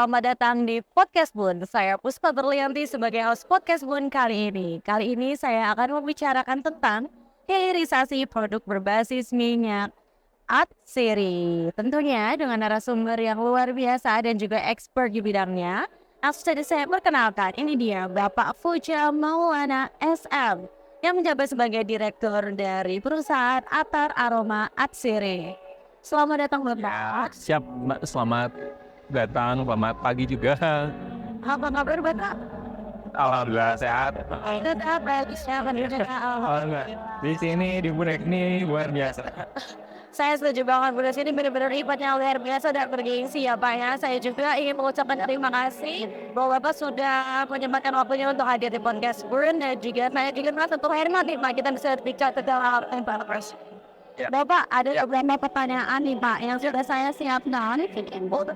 selamat datang di Podcast Bun. Saya Puspa Berlianti sebagai host Podcast Bun kali ini. Kali ini saya akan membicarakan tentang hilirisasi produk berbasis minyak Atsiri. Tentunya dengan narasumber yang luar biasa dan juga expert di bidangnya. Langsung saja saya perkenalkan, ini dia Bapak Fuja Maulana SM yang menjabat sebagai direktur dari perusahaan Atar Aroma Atsiri. Selamat datang Bapak. Siap, Mbak. Selamat datang, selamat pagi juga. Apa kabar Bapak? Alhamdulillah sehat. Tetap bisa Alhamdulillah. Di sini di Bunek ini luar biasa. Saya setuju banget, Bunda sini benar-benar hebatnya luar biasa dan bergengsi ya Pak ya. Saya juga ingin mengucapkan terima kasih bahwa Bapak sudah menyempatkan waktunya untuk hadir di podcast Bun, dan juga saya juga merasa terhormat nih Pak, kita bisa berbicara tentang hal yang bagus. Bapak, ada beberapa pertanyaan nih Pak yang sudah saya siapkan untuk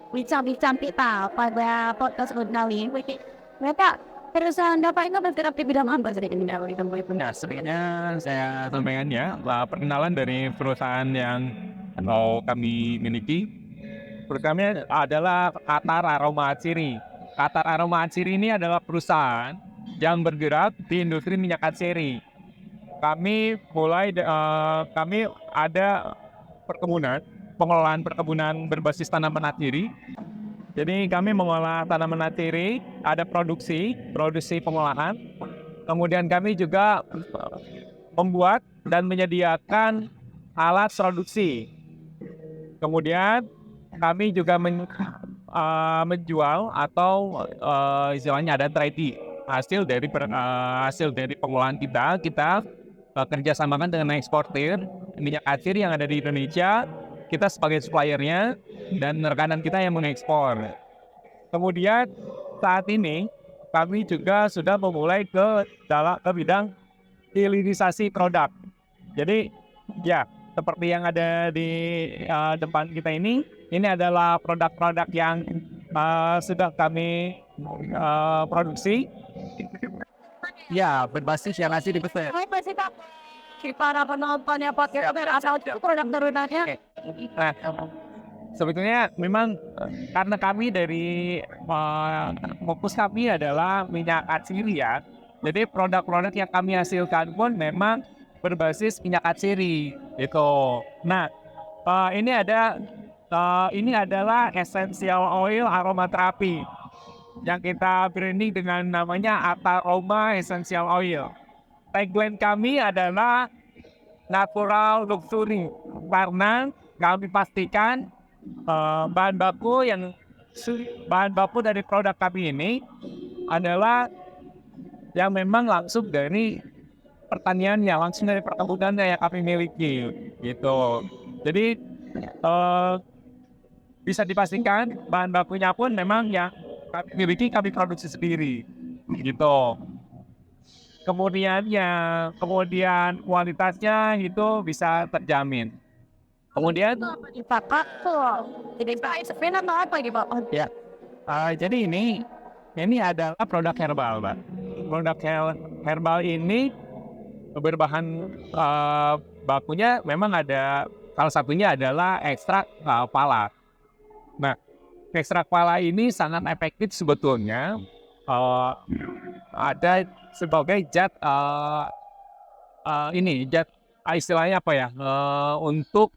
bincang-bincang kita pada podcast kali ini. Bapak, perusahaan Bapak itu bergerak di bidang apa sih? Nah, sebenarnya saya sampaikan ya, perkenalan dari perusahaan yang kami miliki. Perusahaannya adalah Qatar Aroma Atsiri. Qatar Aroma Atsiri ini adalah perusahaan yang bergerak di industri minyak atsiri. Kami ada pengelolaan perkebunan berbasis tanaman atsiri. Jadi kami mengolah tanaman atsiri, ada produksi pengolahan. Kemudian kami juga membuat dan menyediakan alat produksi. Kemudian kami juga menjual atau istilahnya ada trading hasil dari pengolahan kita kerjasamakan dengan eksportir minyak atsiri yang ada di Indonesia. Kita sebagai suppliernya dan rekanan kita yang mengekspor. Kemudian saat ini kami juga sudah memulai ke bidang hilirisasi produk. Jadi ya seperti yang ada di depan kita ini adalah produk-produk yang sudah kami produksi. Ya, berbasis yang asli dipesan. Para penontonnya podcast asal produk turunannya. Nah, sebetulnya memang karena kami dari fokus kami adalah minyak atsiri ya. Jadi produk-produk yang kami hasilkan pun memang berbasis minyak atsiri gitu. Nah, ini adalah essential oil aromaterapi yang kita branding dengan namanya Ataroma Essential Oil. Tagline kami adalah natural luxury karena kami pastikan bahan baku dari produk kami ini adalah yang memang langsung dari pertaniannya, langsung dari perkebunannya yang kami miliki gitu. Jadi bisa dipastikan bahan bakunya pun memang yang kami miliki, kami produksi sendiri gitu. Kemudian kualitasnya itu bisa terjamin. Kemudian Bapak tuh jadi sebenarnya apa gitu Pak? ya, jadi ini adalah produk herbal, Pak. Produk herbal ini berbahan bakunya memang ada, salah satunya adalah ekstrak pala. Nah, ekstrak pala ini sangat efektif sebetulnya. Ada sebagai zat istilahnya apa ya, untuk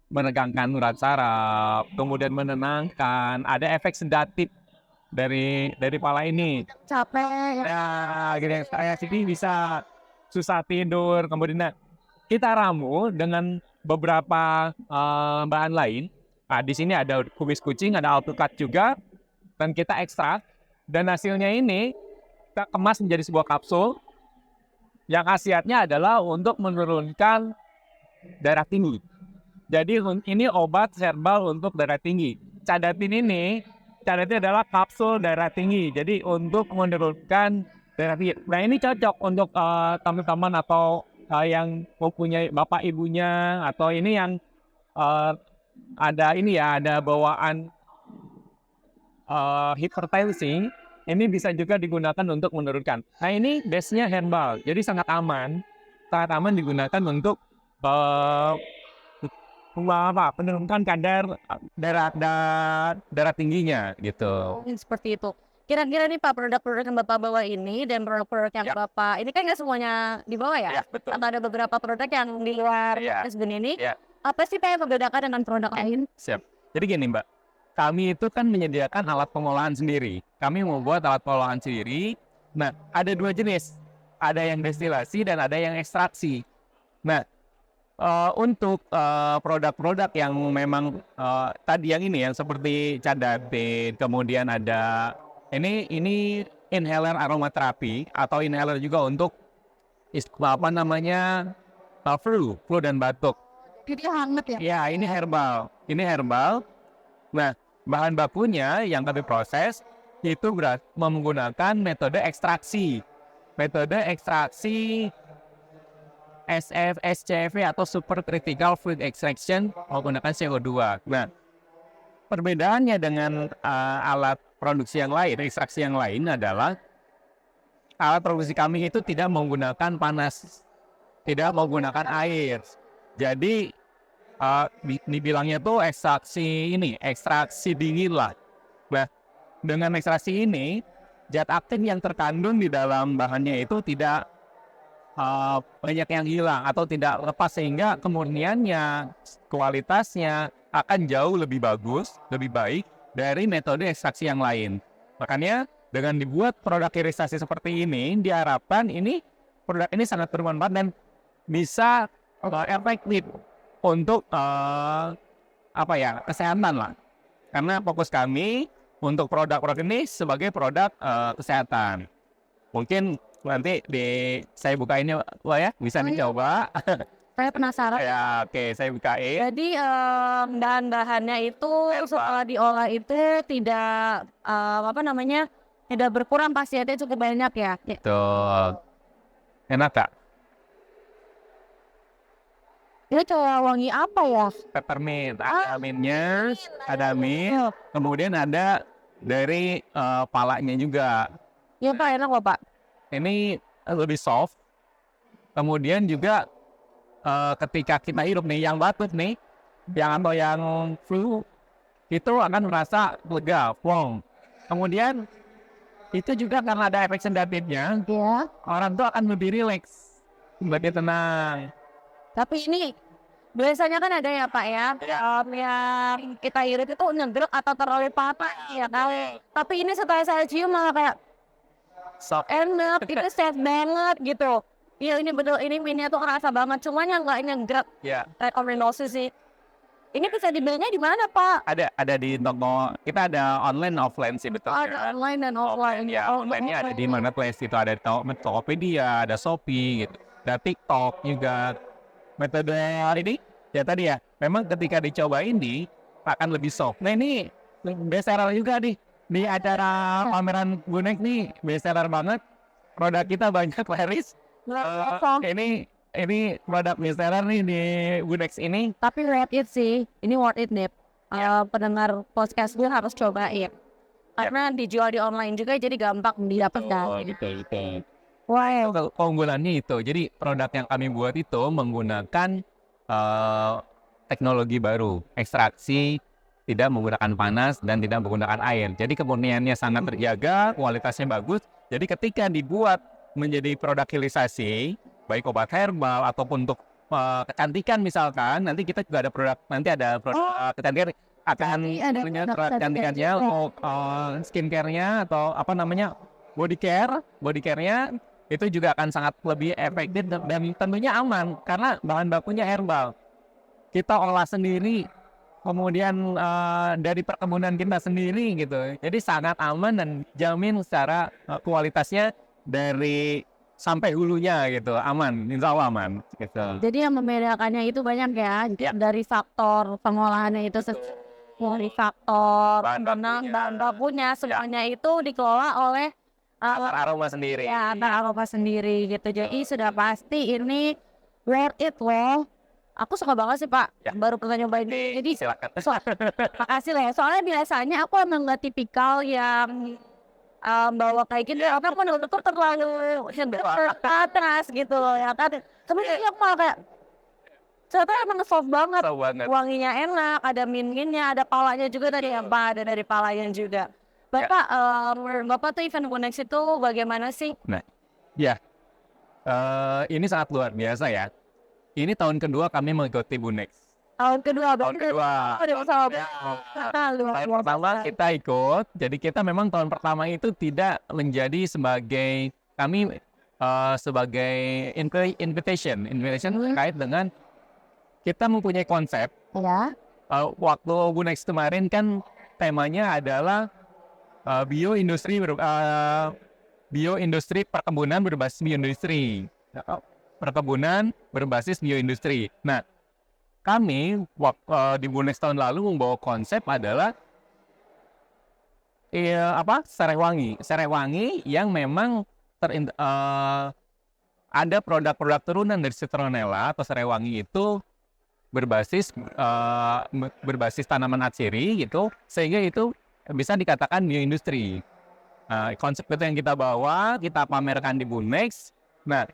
menegangkan urat saraf, kemudian menenangkan, ada efek sedatif dari pala ini. Capek. Nah, gitu, saya sini bisa susah tidur, kemudian kita ramu dengan beberapa bahan lain. Nah, di sini ada kumis kucing, ada alpukat juga, dan kita ekstrak, dan hasilnya ini kita kemas menjadi sebuah kapsul yang khasiatnya adalah untuk menurunkan darah tinggi. Jadi ini obat herbal untuk darah tinggi. Cadatin adalah kapsul darah tinggi. Jadi untuk menurunkan darah tinggi. Nah, ini cocok untuk teman-teman atau yang mempunyai bapak ibunya atau ini yang ada bawaan hipertensi. Ini bisa juga digunakan untuk menurunkan. Nah, ini base-nya herbal, jadi sangat aman digunakan untuk menurunkan kadar darah tingginya gitu. Seperti itu. Kira-kira nih Pak, produk-produk yang Bapak bawa ini dan produk-produk yang Bapak ini kan nggak semuanya dibawa ya? Ya, betul. Atau ada beberapa produk yang di luar Esben ini? Ya. Apa sih Pak yang membedakan dengan produk lain? Siap. Jadi gini Mbak, kami itu kan menyediakan alat pengolahan sendiri. Kami membuat alat pengolahan sendiri. Nah, ada dua jenis. Ada yang destilasi dan ada yang ekstraksi. Nah, untuk produk-produk yang memang tadi yang ini yang seperti cadapin, kemudian ada ini inhaler aromaterapi atau inhaler juga untuk apa namanya flu dan batuk. Jadi hangat ya? Ya, ini herbal. Ini herbal. Nah, bahan bakunya yang kami proses itu menggunakan metode ekstraksi. Metode ekstraksi SCFE atau Super Critical Fluid Extraction menggunakan CO2. Nah, perbedaannya dengan alat produksi yang lain, ekstraksi yang lain adalah alat produksi kami itu tidak menggunakan panas, tidak menggunakan air. Jadi dibilangnya tuh ekstraksi dingin lah. Nah, dengan ekstraksi ini, zat aktif yang terkandung di dalam bahannya itu tidak banyak yang hilang atau tidak lepas sehingga kemurniannya, kualitasnya akan jauh lebih bagus, lebih baik dari metode ekstraksi yang lain. Makanya dengan dibuat produk hilirisasi seperti ini, diharapkan produk ini sangat bermanfaat dan bisa efektif untuk kesehatan lah. Karena fokus kami untuk produk-produk ini sebagai produk kesehatan. Mungkin nanti saya bukainnya ya, bisa dicoba. Saya penasaran. Ya, oke, saya bukain. Jadi bahan-bahannya itu setelah diolah itu tidak tidak berkurang, khasiatnya cukup banyak ya. Betul. Enak Kak? Ini kayak wangi apa ya? Peppermint, ada mintnya, ada mint, kemudian ada dari palanya juga. Ya Pak, enak kok Pak. Ini lebih soft. Kemudian juga ketika kita hirup nih, yang batuk nih, atau yang flu, itu akan merasa lega, plong. Kemudian itu juga karena ada efek sedatifnya, orang tuh akan lebih rileks, lebih tenang. Tapi ini biasanya kan ada ya Pak ya, yang kita irit itu nyegrek atau terlalu patah ya kan. Tapi ini setelah saya cium malah kayak Soft. enak, itu safe banget gitu. Iya ini betul, ini minyak tuh kerasa banget, cuman yang nggak nyegrek. Rekomendasi sih. Ini bisa dibelinya di mana Pak? Ada di toko, kita ada online offline sih betul. Ada online dan offline. Ya, online-nya ada di marketplace itu, ada Tokopedia, ada Shopee gitu. Ada TikTok juga. Metode ini ya tadi ya, memang ketika dicoba ini akan lebih soft. Nah ini bestseller juga nih di acara pameran Bunex nih, bestseller banget. Produk kita banyak laris. Ini produk bestseller nih di Bunex ini. Tapi worth it sih, ini worth it nih. Pendengar podcast gue harus cobain. Karena dijual di online juga jadi gampang didapatkan. Gitu. Wow. Keunggulannya itu, jadi produk yang kami buat itu menggunakan teknologi baru, ekstraksi, tidak menggunakan panas dan tidak menggunakan air. Jadi kemurniannya sangat terjaga, kualitasnya bagus. Jadi ketika dibuat menjadi produk hilirisasi, baik obat herbal ataupun untuk kecantikan misalkan, nanti kita juga ada produk, nanti ada produk kecantikan akan punya kecantikannya untuk skincare-nya atau body care-nya itu juga akan sangat lebih efektif dan tentunya aman karena bahan bakunya herbal. Kita olah sendiri, kemudian dari perkebunan kita sendiri gitu. Jadi sangat aman dan jamin secara kualitasnya dari sampai hulunya gitu, aman, insya Allah aman gitu. Jadi yang membedakannya itu banyak ya, dari faktor pengolahannya itu dari faktor bahan bakunya semuanya itu dikelola oleh aroma sendiri. Ya, aroma sendiri gitu. Jadi sudah pasti ini worth it loh. Aku suka banget sih Pak. Baru pernah nyobain. Jadi silakan. Makasih lah ya. Soalnya biasanya aku emang nggak tipikal yang bawa kayak gitu. Karena menurut tuh terlalu atas gitu loh ya kan. Tapi aku malah kayak Ternyata emang soft banget. Tahu banget. Wanginya enak, ada mint-mintnya, ada palanya juga tadi ya Pak, ada dari palanya juga. Bapak, menurut Bapak tuh event Bonex itu bagaimana sih? Nah, ya, ini sangat luar biasa ya. Ini tahun kedua kami mengikuti Bonex. Tahun kedua, Tahun kedua. Luar Tahun pertama biasa. kita ikut, jadi kita memang tahun pertama itu tidak menjadi sebagai kami sebagai invitation terkait dengan kita mempunyai konsep. Ya. Waktu Bonex kemarin kan temanya adalah bioindustri perkebunan berbasis bioindustri. Perkebunan berbasis bioindustri. Nah, kami di Bonex tahun lalu membawa konsep adalah Serewangi yang memang ada produk-produk turunan dari citronella atau Serewangi itu berbasis tanaman atsiri gitu, sehingga itu bisa dikatakan bioindustri. Nah, konsep itu yang kita bawa, kita pamerkan di Bonex. Nah,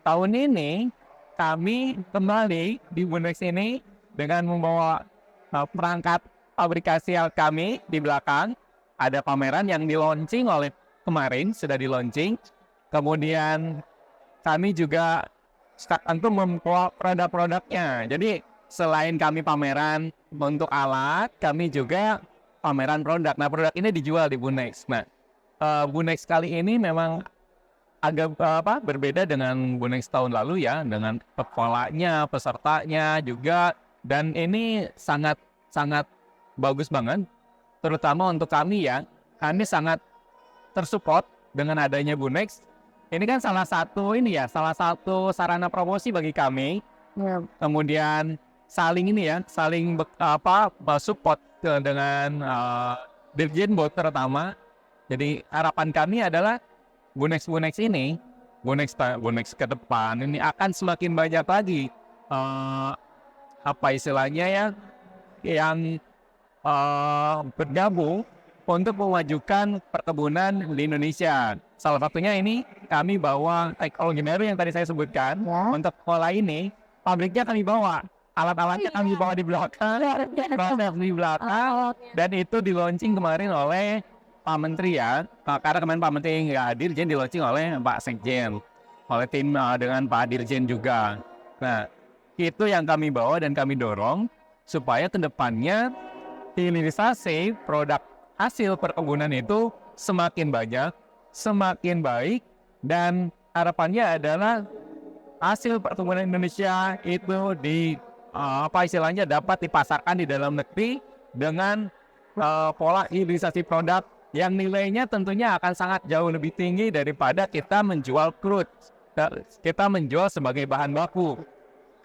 tahun ini kami kembali di Bonex ini dengan membawa perangkat fabrikasi kami di belakang. Ada pameran yang di-launching oleh kemarin, sudah di-launching. Kemudian kami juga tentu membawa produk-produknya. Jadi selain kami pameran untuk alat, kami juga pameran produk. Nah, produk ini dijual di Bonex. Nah, Bonex kali ini memang agak berbeda dengan Bonex tahun lalu ya, dengan polanya, pesertanya juga, dan ini sangat bagus banget, terutama untuk kami ya. Kami sangat tersupport dengan adanya Bonex. Ini kan salah satu sarana promosi bagi kami. Ya. Kemudian saling support dengan Dirjen BOT terutama. Jadi harapan kami adalah Bonex ini, Bonex ke depan ini akan semakin banyak lagi yang bergabung untuk memajukan perkebunan di Indonesia. Salah satunya ini kami bawa teknologi baru yang tadi saya sebutkan. Ya. Untuk pola ini, pabriknya kami bawa, alat-alatnya kami bawa di belakang, proses di belakang, dan itu di-launching kemarin oleh Pak Menteri ya. Karena kemarin Pak Menteri nggak hadir, jadi di-launching oleh Pak Sekjen, oleh tim dengan Pak Dirjen juga. Nah, itu yang kami bawa dan kami dorong supaya ke depannya hilirisasi produk hasil perkebunan itu semakin banyak, semakin baik, dan harapannya adalah hasil perkebunan Indonesia itu dapat dipasarkan di dalam negeri dengan pola hilirisasi produk yang nilainya tentunya akan sangat jauh lebih tinggi daripada kita menjual crude, kita menjual sebagai bahan baku.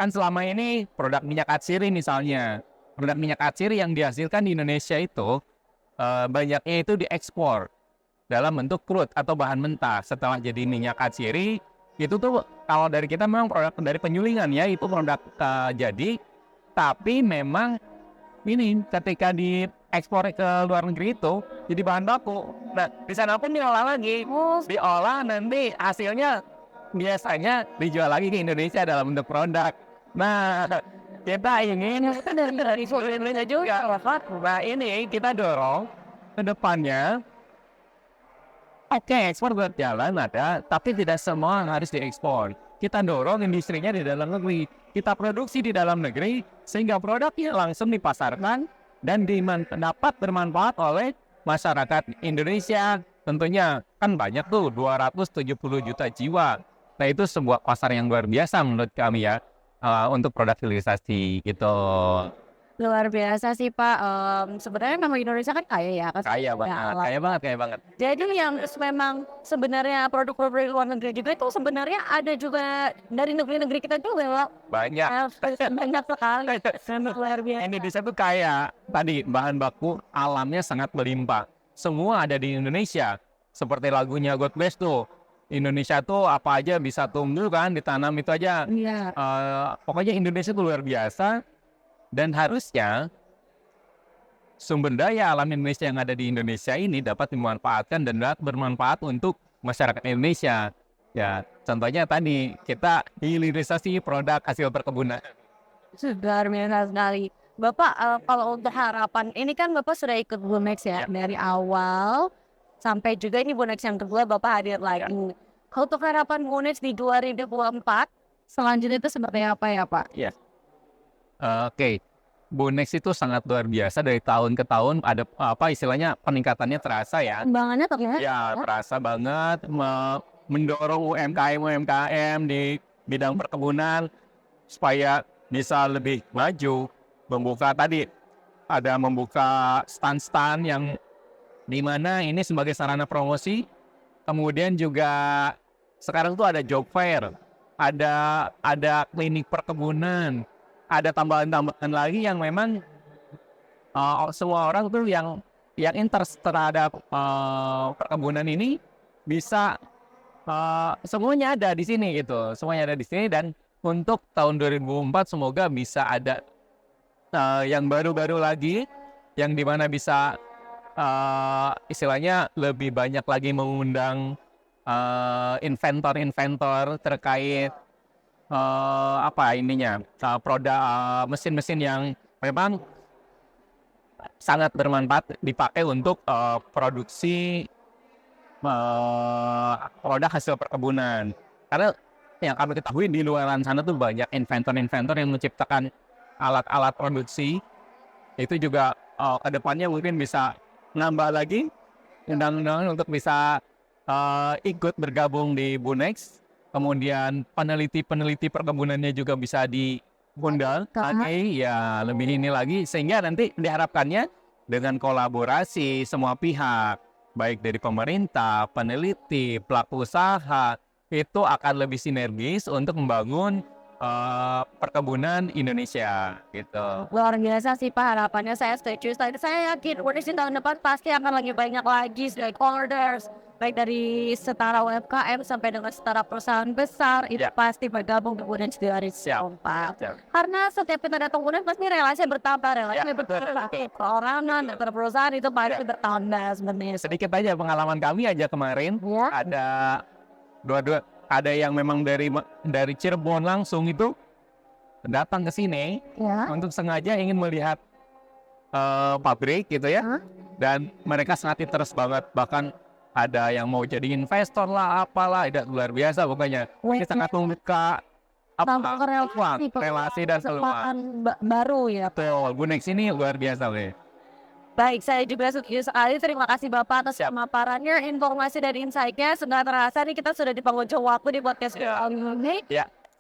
Kan selama ini produk minyak atsiri misalnya, produk minyak atsiri yang dihasilkan di Indonesia itu banyaknya itu diekspor dalam bentuk crude atau bahan mentah. Setelah jadi minyak atsiri, itu tuh kalau dari kita memang produk dari penyulingan ya, itu produk jadi, tapi memang ini ketika diekspor ke luar negeri itu jadi bahan baku. Nah, di sana pun diolah lagi, diolah nanti hasilnya biasanya dijual lagi ke Indonesia dalam bentuk produk. Nah, kita ingin dari Indonesia juga. Nah, ini kita dorong ke depannya. Oke, ekspor berjalan ada, tapi tidak semua harus diekspor. Kita dorong industrinya di dalam negeri. Kita produksi di dalam negeri sehingga produknya langsung dipasarkan dan dapat bermanfaat oleh masyarakat Indonesia. Tentunya kan banyak tuh 270 juta jiwa. Nah, itu sebuah pasar yang luar biasa menurut kami ya, untuk produk hilirisasi gitu. Luar biasa sih Pak. Sebenarnya memang Indonesia kan kaya ya. Kaya banget. Jadi yang memang sebenarnya produk-produk luar negeri juga itu sebenarnya ada juga dari negeri-negeri kita juga Pak. Banyak. Banyak sekali. Luar biasa. Indonesia tuh kaya. Tadi bahan baku alamnya sangat melimpah. Semua ada di Indonesia. Seperti lagunya God Bless tuh. Indonesia tuh apa aja bisa tumbuh kan, ditanam itu aja. Iya. Pokoknya Indonesia tuh luar biasa. Dan harusnya sumber daya alam Indonesia yang ada di Indonesia ini dapat dimanfaatkan dan dapat bermanfaat untuk masyarakat Indonesia. Ya, contohnya tadi kita hilirisasi produk hasil perkebunan. Luar biasa sekali. Bapak, kalau untuk harapan ini kan Bapak sudah ikut Bunex ya, dari awal sampai juga ini Bunex yang kedua Bapak hadir lagi. Kalau untuk harapan Bunex di 2024 selanjutnya itu seperti apa ya Pak? Iya. Oke, Bonex itu sangat luar biasa dari tahun ke tahun ada apa istilahnya peningkatannya terasa ya. Kembangannya terlihat Ya, terasa banget mendorong UMKM di bidang perkebunan supaya bisa lebih maju. Membuka stand-stand yang di mana ini sebagai sarana promosi. Kemudian juga sekarang tuh ada job fair, ada klinik perkebunan, ada tambahan-tambahan lagi yang memang semua orang tuh yang interest terhadap perkebunan ini bisa semuanya ada di sini gitu. Semuanya ada di sini dan untuk tahun 2004 semoga bisa ada yang baru-baru lagi yang dimana bisa istilahnya lebih banyak lagi mengundang inventor-inventor terkait produk mesin-mesin yang memang sangat bermanfaat dipakai untuk produksi produk hasil perkebunan. Karena yang kami ketahui di luar sana tuh banyak inventor-inventor yang menciptakan alat-alat produksi. Itu juga kedepannya mungkin bisa nambah lagi undang-undang untuk bisa ikut bergabung di Bunex. Kemudian peneliti-peneliti perkebunannya juga bisa diundang lagi, ya lebih ini lagi. Sehingga nanti diharapkannya dengan kolaborasi semua pihak, baik dari pemerintah, peneliti, pelaku usaha, itu akan lebih sinergis untuk membangun perkebunan Indonesia gitu. luar biasa sih Pak harapannya, saya setuju. Saya yakin Bunex di tahun depan pasti akan lebih banyak lagi stakeholders, baik dari setara UMKM sampai dengan setara perusahaan besar itu pasti bergabung di Bunex 2024. Karena setiap kita datang Bunex pasti relasi bertambah, perorangan, antar perusahaan itu pasti bertambah sebenarnya. Sedikit aja pengalaman kami aja kemarin, ada ada yang memang dari Cirebon langsung itu datang ke sini untuk sengaja ingin melihat pabrik gitu ya, dan mereka sangat interest banget, bahkan ada yang mau jadi investor lah apalah, itu luar biasa pokoknya. Ini sangat membuka relasi dan peluang baru ya. Betul, Bunex ini luar biasa weh. Baik, saya juga setuju sekali. Terima kasih Bapak atas pemaparannya, informasi dan insight-nya. Sudah terasa nih kita sudah di penghujung waktu di podcast kali ini.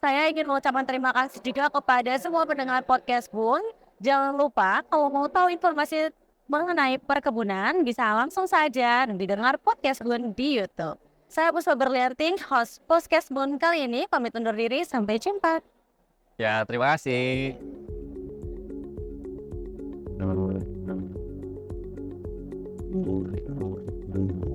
Saya ingin mengucapkan terima kasih juga kepada semua pendengar podcast Bun. Jangan lupa kalau mau tahu informasi mengenai perkebunan bisa langsung saja didengar podcast Bun di YouTube. Saya Puspa Berlianting, host podcast Bun kali ini. Pamit undur diri, sampai jumpa. Ya, terima kasih. Thank you.